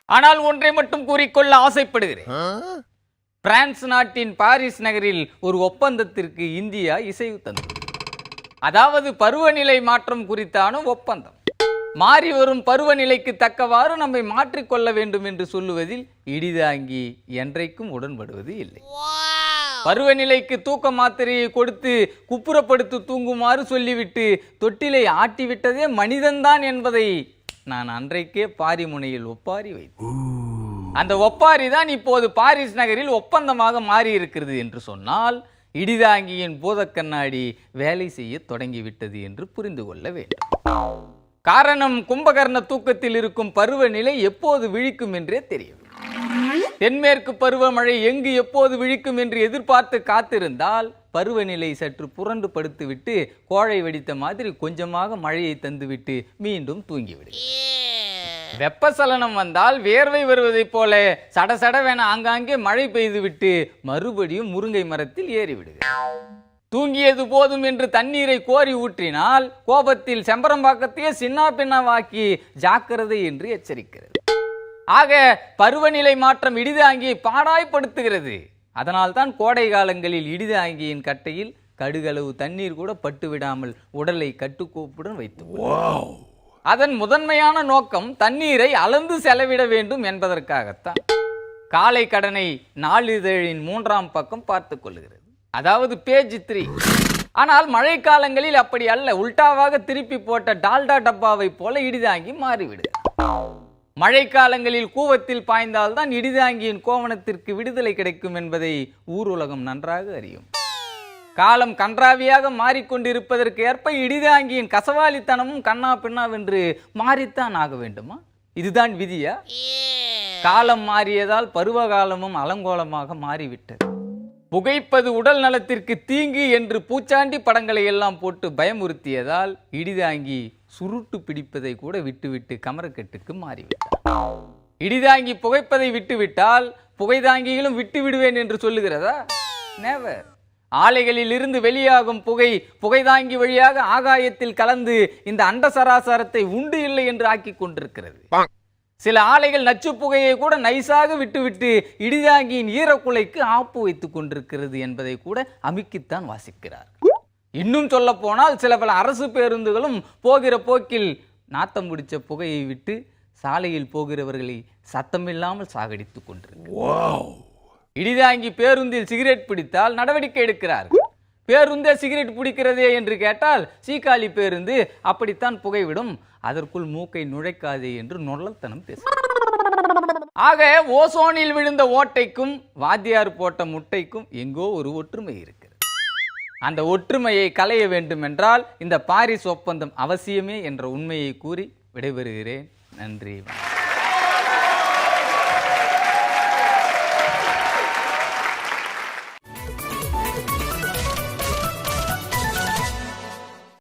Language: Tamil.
ஆனால் ஒன்றை மட்டும் கூறிக்கொள்ள ஆசைப்படுகிறேன். பிரான்ஸ் நாட்டின் பாரிஸ் நகரில் ஒரு ஒப்பந்தத்திற்கு இந்தியா இசைவு தந்தது. அதாவது பருவநிலை மாற்றம் குறித்தான ஒப்பந்தம். மாறி வரும் பருவநிலைக்கு தக்கவாறு நம்மை மாற்றிக்கொள்ள வேண்டும் என்று சொல்லுவதில் இடிதாங்கி என்றைக்கும் உடன்படுவது இல்லை. பருவநிலைக்கு தூக்க மாத்திரையை கொடுத்து குப்புறப்படுத்தி தூங்குமாறு சொல்லிவிட்டு தொட்டிலை ஆட்டிவிட்டதே மனிதன்தான் என்பதை நான் அன்றைக்கே பாரிமுனையில் ஒப்பாரி வைத்தேன். அந்த ஒப்பாரி தான் இப்போது பாரிஸ் நகரில் ஒப்பந்தமாக மாறி இருக்கிறது என்று சொன்னால் இடிதாங்கியின் பூத கண்ணாடி வேலை செய்ய தொடங்கிவிட்டது என்று புரிந்து கொள்ள வேண்டும். காரணம், கும்பகர்ண தூக்கத்தில் இருக்கும் பருவநிலை எப்போது விழிக்கும் என்றே தெரியும். தென்மேற்கு பருவமழை எங்கு எப்போது விழிக்கும் என்று எதிர்பார்த்து காத்திருந்தால் பருவநிலை சற்று புரண்டு படுத்துவிட்டு கோழை வெடித்த மாதிரி கொஞ்சமாக மழையை தந்துவிட்டு மீண்டும் தூங்கிவிடு. வெப்பசலனம் வந்தால் வேர்வை வருவதைப் போல சடசடவென ஆங்காங்கே மழை பெய்துவிட்டு மறுபடியும் முருங்கை மரத்தில் ஏறிவிடுக. தூங்கியது போதும் என்று தண்ணீரை கோரி ஊற்றினால் கோபத்தில் செம்பரம்பாக்கத்தையே சின்ன பின்னவாக்கி ஜாக்கிரதை என்று எச்சரிக்கிறது. ஆக பருவநிலை மாற்றம் இடிதாங்கியை பாடாய்படுத்துகிறது. அதனால்தான் கோடை காலங்களில் இடிதாங்கியின் கட்டையில் கடுகளவு தண்ணீர் கூட பட்டுவிடாமல் உடலை கட்டுக்கோப்புடன் வைத்து, அதன் முதன்மையான நோக்கம் தண்ணீரை அளந்து செலவிட வேண்டும் என்பதற்காகத்தான். காலை கடனை நாளிதழின் 3ஆம் பக்கம் பார்த்து கொள்ளுகிறது, அதாவது பேஜ் 3. ஆனால் மழைக்காலங்களில் அப்படி அல்ல, உல்டாவாக திருப்பி போட்ட டால்டா டப்பாவை போல இடிதாங்கி மாறிவிடு. மழைக்காலங்களில் கூவத்தில் பாய்ந்தால்தான் இடிதாங்கியின் கோவணத்திற்கு விடுதலை கிடைக்கும் என்பதை ஊருலகம் நன்றாக அறியும். காலம் கன்றாவியாக மாறிக்கொண்டிருப்பதற்கு ஏற்ப இடிதாங்கியின் கசவாலித்தனமும் கண்ணா பின்னாவென்று மாறித்தான் ஆக வேண்டுமா? இதுதான் விதியா? காலம் மாறியதால் பருவகாலமும் அலங்கோலமாக மாறிவிட்டது. புகைப்பது உடல் நலத்திற்கு தீங்கு என்று பூச்சாண்டி படங்களை எல்லாம் போட்டு பயமுறுத்தியதால் இடிதாங்கி சுருட்டு பிடிப்பதை கூட விட்டுவிட்டு கமரக்கட்டுக்கு மாறிவிட்டார். இடிதாங்கி புகைப்பதை விட்டுவிட்டால் புகைதாங்கிகளும் விட்டு விடுவேன் என்று சொல்லுகிறதா? நெவர். ஆலைகளில் இருந்து வெளியாகும் புகைதாங்கி வழியாக ஆகாயத்தில் கலந்து இந்த அண்ட சராசரத்தை உண்டு இல்லை என்று ஆக்கி கொண்டிருக்கிறது. சில ஆலைகள் நச்சு புகையை கூட நைசாக விட்டுவிட்டு இடிதாங்கியின் ஈரக்குலைக்கு ஆப்பு வைத்துக் கொண்டிருக்கிறது என்பதை கூட அமுக்கித்தான் வாசிக்கிறார். இன்னும் சொல்ல போனால் சில பல அரசு பேருந்துகளும் போகிற போக்கில் நாத்தம் பிடிச்ச புகையை விட்டு சாலையில் போகிறவர்களை சத்தமில்லாமல் சாகடித்துக் கொண்டிருக்கிறார். இடிதாங்கி பேருந்தில் சிகரெட் பிடித்தால் நடவடிக்கை எடுக்கிறார். பேருந்தே சிகரெட் பிடிக்கிறதே என்று கேட்டால் சீக்காளி பேருந்து அப்படித்தான் புகைவிடும், அதற்குள் மூக்கை நுழைக்காதே என்று நொல்லத்தனம் பேசுகிறார். ஆக ஓசோனில் விழுந்த ஓட்டைக்கும் வாத்தியார் போட்ட முட்டைக்கும் எங்கோ ஒரு ஒற்றுமை இருக்கிறது. அந்த ஒற்றுமையை களைய வேண்டும் என்றால் இந்த பாரிஸ் ஒப்பந்தம் அவசியமே என்ற உண்மையை கூறி விடைபெறுகிறேன். நன்றி.